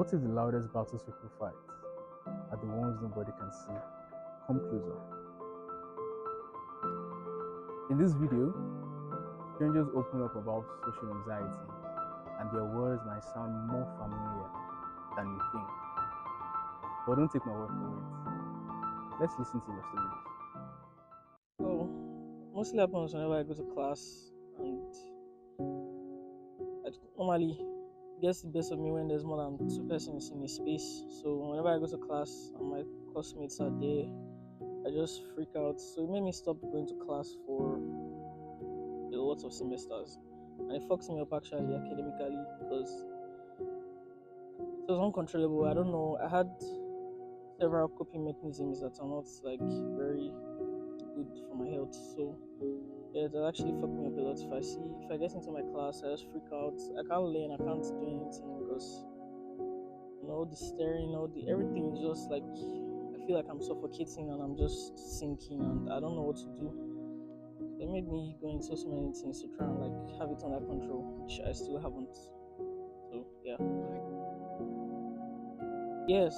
What if the loudest battles people fight are the ones nobody can see? Come closer. In this video, strangers open up about social anxiety, and their words might sound more familiar than you think. But don't take my word for it. Let's listen to your stories. So, mostly happens whenever I go to class, and I normally gets the best of me when there's more than two persons in a space. So, whenever I go to class and my classmates are there, I just freak out. So, it made me stop going to class for a lot of semesters, and it fucks me up actually academically because it was uncontrollable. I don't know. I had several coping mechanisms that are not like very good for my health. So yeah, that actually fucked me up a lot. If I get into my class, I just freak out. I can't learn. I can't do anything because all the staring, all the everything is just like I feel like I'm suffocating and I'm just sinking and I don't know what to do. So it made me go into so many things to try and like have it under control, which I still haven't. So yeah. Yes,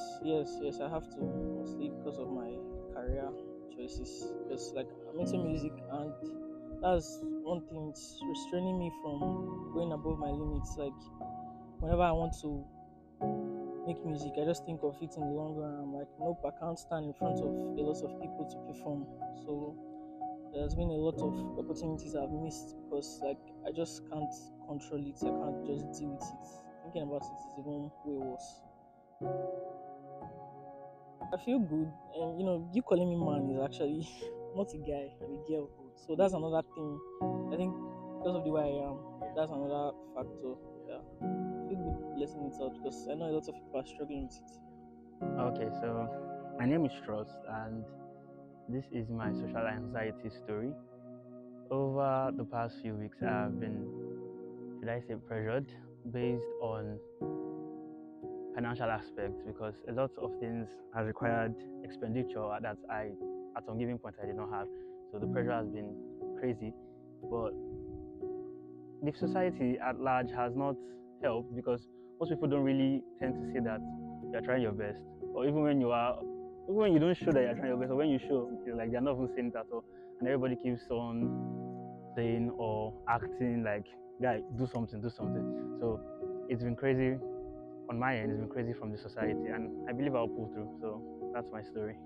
I have to, mostly because of my career choices. Because like I'm into music, and that's one thing it's restraining me from going above my limits. Like whenever I want to make music, I just think of it in the long run. I'm like, nope, I can't stand in front of a lot of people to perform. So there's been a lot of opportunities I've missed because like I just can't control it. I can't just deal with it. Thinking about it is even way worse. I feel good, and you calling me man is actually not a guy, I'm a girl. So that's another thing. I think because of the way I am, that's another factor. Yeah, I feel good letting it out because I know a lot of people are struggling with it. Okay, so my name is Trust, and this is my social anxiety story. Over the past few weeks, I've been, should I say, pressured based on financial aspects because a lot of things have required expenditure that at some given point, I did not have. So the pressure has been crazy, but the society at large has not helped because most people don't really tend to say that you're trying your best, or even when you don't show that you're trying your best, or when you show, it's like they're not even saying it at all, and everybody keeps on saying or acting like, "Guy, do something, do something." So it's been crazy on my end. It's been crazy from the society, and I believe I'll pull through. So that's my story.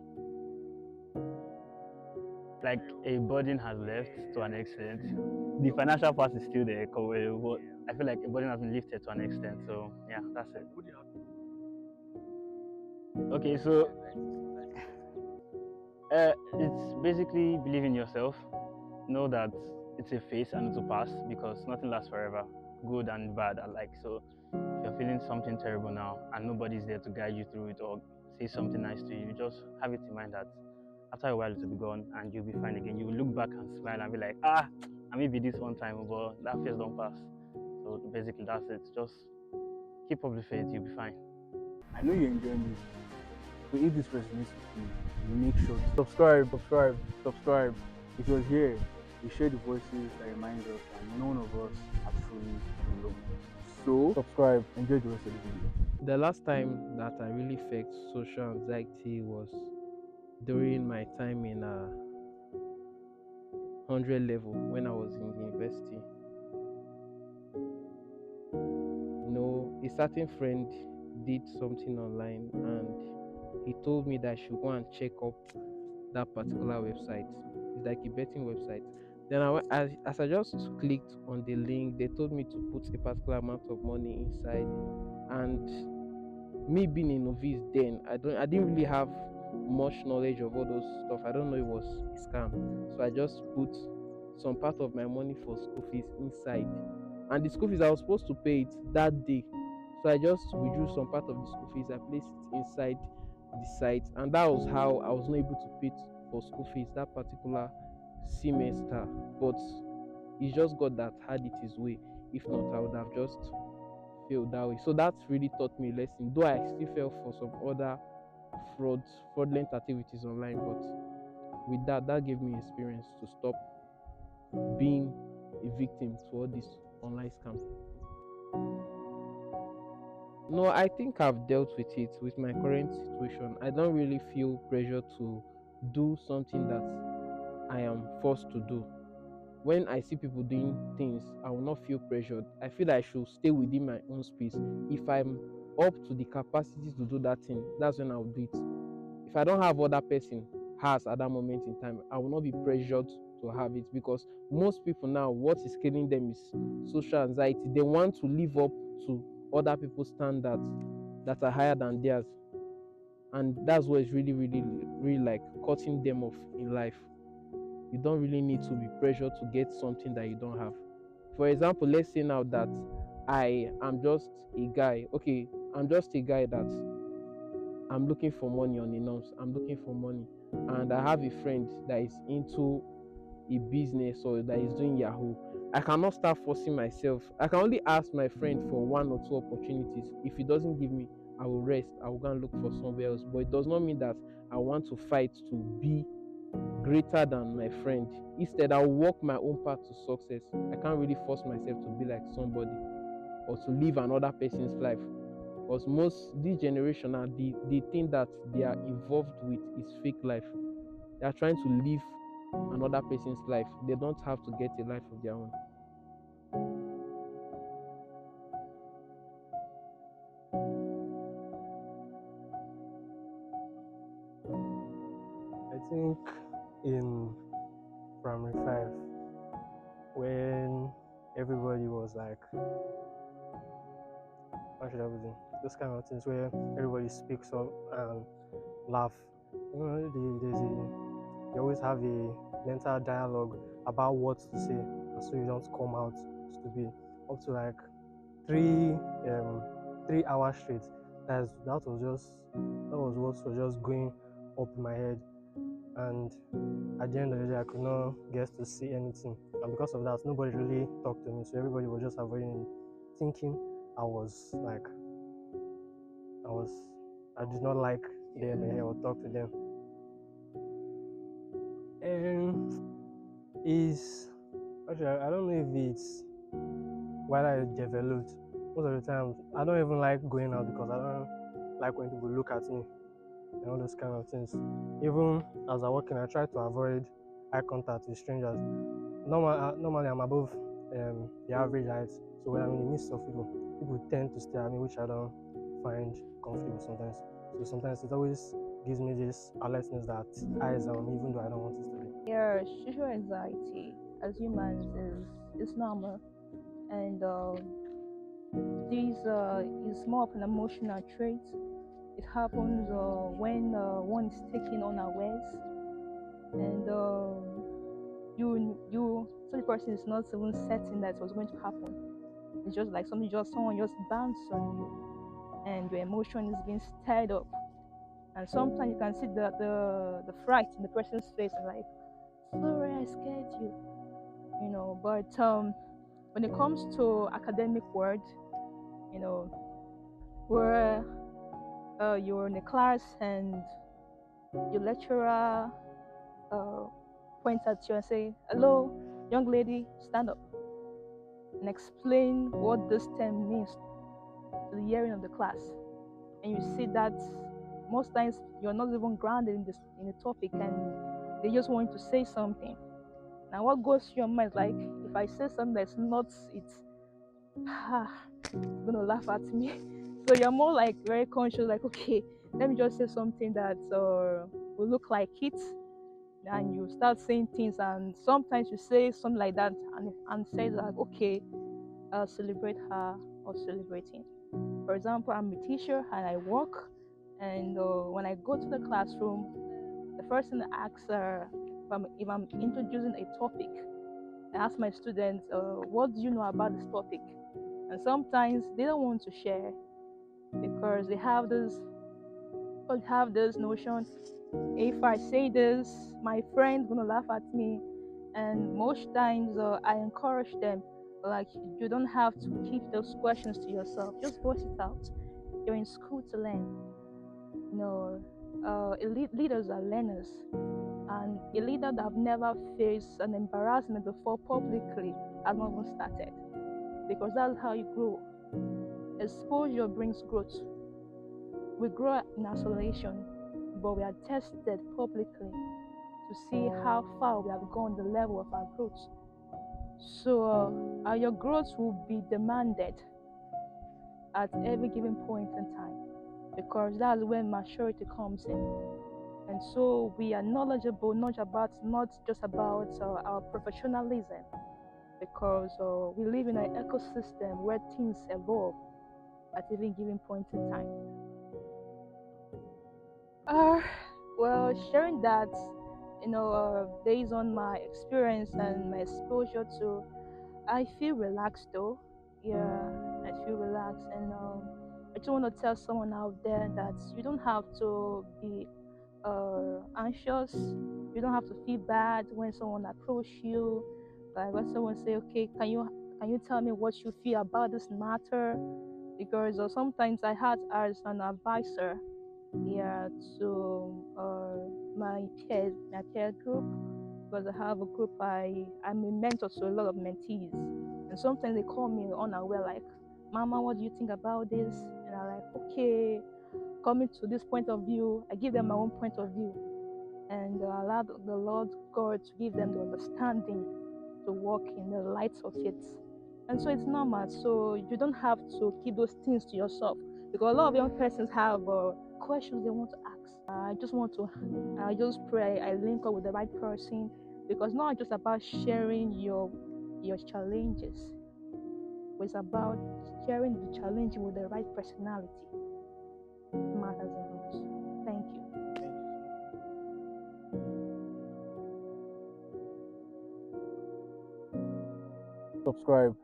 Like a burden has left to an extent. The financial part is still there, but I feel like a burden has been lifted to an extent. So yeah, that's it. Okay, so it's basically believe in yourself. Know that it's a phase and it will pass because nothing lasts forever, good and bad alike. So if you're feeling something terrible now and nobody's there to guide you through it or say something nice to you, just have it in mind that after a while it will be gone and you'll be fine again. You will look back and smile and be like, I maybe this one time, but that phase don't pass. So basically that's it. Just keep up the faith, you'll be fine. I know you're enjoying this. So if this resonates with you make sure to subscribe. If you're here, we share the voices that remind us that none of us are truly alone. So subscribe, enjoy the rest of the video. The last time that I really felt social anxiety was during my time in 100 level when I was in university. A certain friend did something online and he told me that I should go and check up that particular website. It's like a betting website. Then as I just clicked on the link, they told me to put a particular amount of money inside, and me being a novice then, I didn't really have much knowledge of all those stuff. I don't know it was a scam. So I just put some part of my money for school fees inside. And the school fees I was supposed to pay it that day. So I just withdrew some part of the school fees. I placed it inside the site, and that was how I was not able to pay for school fees that particular semester. But it's just God that had it his way. If not, I would have just failed that way. So that really taught me a lesson. Though I still fell for some other fraudulent activities online, but with that gave me experience to stop being a victim to all this online scam. No, I think I've dealt with it with my current situation. I don't really feel pressure to do something that I am forced to do. When I see people doing things, I will not feel pressured. I feel I should stay within my own space. If I'm up to the capacity to do that thing, that's when I'll do it. If I don't have what that person has at that moment in time, I will not be pressured to have it, because most people now, what is killing them is social anxiety. They want to live up to other people's standards that are higher than theirs, and that's what is really, really, really like cutting them off in life. You don't really need to be pressured to get something that you don't have. For example, let's say now that I am just a guy. Okay, I'm just a guy that I'm looking for money on the norms. I'm looking for money. And I have a friend that is into a business or that is doing Yahoo. I cannot start forcing myself. I can only ask my friend for one or two opportunities. If he doesn't give me, I will rest. I will go and look for somewhere else. But it does not mean that I want to fight to be greater than my friend. Instead, I'll walk my own path to success. I can't really force myself to be like somebody or to live another person's life. Because most this generation now, the thing that they are involved with is fake life. They are trying to live another person's life. They don't have to get a life of their own. I think in primary five, when everybody was like, how should I put it? Those kind of things where everybody speaks up and laugh. You know, you always have a mental dialogue about what to say, and so you don't come out stupid. Up to like 3 hours straight. That was what was just going up in my head, and at the end of the day, I could not get to see anything, and because of that, nobody really talked to me. So everybody was just avoiding me, thinking I was like, I was, I did not like them or talk to them. And is actually, I don't know if it's while I developed. Most of the time, I don't even like going out because I don't like when people look at me and all those kind of things. Even as I walk in, I try to avoid eye contact with strangers. Normally I'm above the average height, so when I'm in the midst of people, people tend to stare at me, which I don't find comfortable sometimes. So sometimes it always gives me this alertness that eyes on me, even though I don't want it to be. Yeah, social anxiety as humans is normal, and this is more of an emotional trait. It happens when one is taken unawares, and so the person is not even certain that it was going to happen. It's just like someone just bounced on you, and your emotion is being stirred up. And sometimes you can see the fright in the person's face, and like, sorry, I scared you, you know. But when it comes to academic world, you know, where you're in a class and your lecturer points at you and say, "Hello, young lady, stand up," and explain what this term means to the hearing of the class. And you see that most times you're not even grounded in the topic, and they just want you to say something. Now, what goes through your mind is like, if I say something that's not it, it's gonna laugh at me. So you're more like very conscious, like, okay, let me just say something that will look like it. And you start saying things, and sometimes you say something like that, and say like, okay, celebrate her or celebrating. For example, I'm a teacher and I work, and when I go to the classroom, the first thing I ask if I'm introducing a topic, I ask my students, what do you know about this topic? And sometimes they don't want to share because they have this notion, if I say this, my friend's gonna laugh at me. And most times I encourage them, like, you don't have to keep those questions to yourself, just voice it out. You're in school to learn. You know, leaders are learners, and a leader that have never faced an embarrassment before publicly has not even started, because that's how you grow. exposure brings growth. We grow in isolation, but we are tested publicly to see how far we have gone the level of our growth. So your growth will be demanded at every given point in time because that's when maturity comes in. And so we are knowledgeable not just about our professionalism because we live in an ecosystem where things evolve at every given point in time. Well, sharing that, based on my experience and my exposure to, I feel relaxed though. Yeah, I feel relaxed, and I just want to tell someone out there that you don't have to be anxious. You don't have to feel bad when someone approach you, like when someone say, "Okay, can you tell me what you feel about this matter?" Because sometimes I had as an advisor, yeah, to my peer group, because I have a group. I'm a mentor to a lot of mentees, and sometimes they call me unaware, like, "Mama, what do you think about this?" And I'm like, "Okay." Coming to this point of view, I give them my own point of view, and allow the Lord God to give them the understanding to walk in the light of it. And so it's normal. So you don't have to keep those things to yourself because a lot of young persons have questions they want to ask. I just pray I link up with the right person because not just about sharing your challenges, but it's about sharing the challenge with the right personality. Matters a lot. Thank you. Subscribe.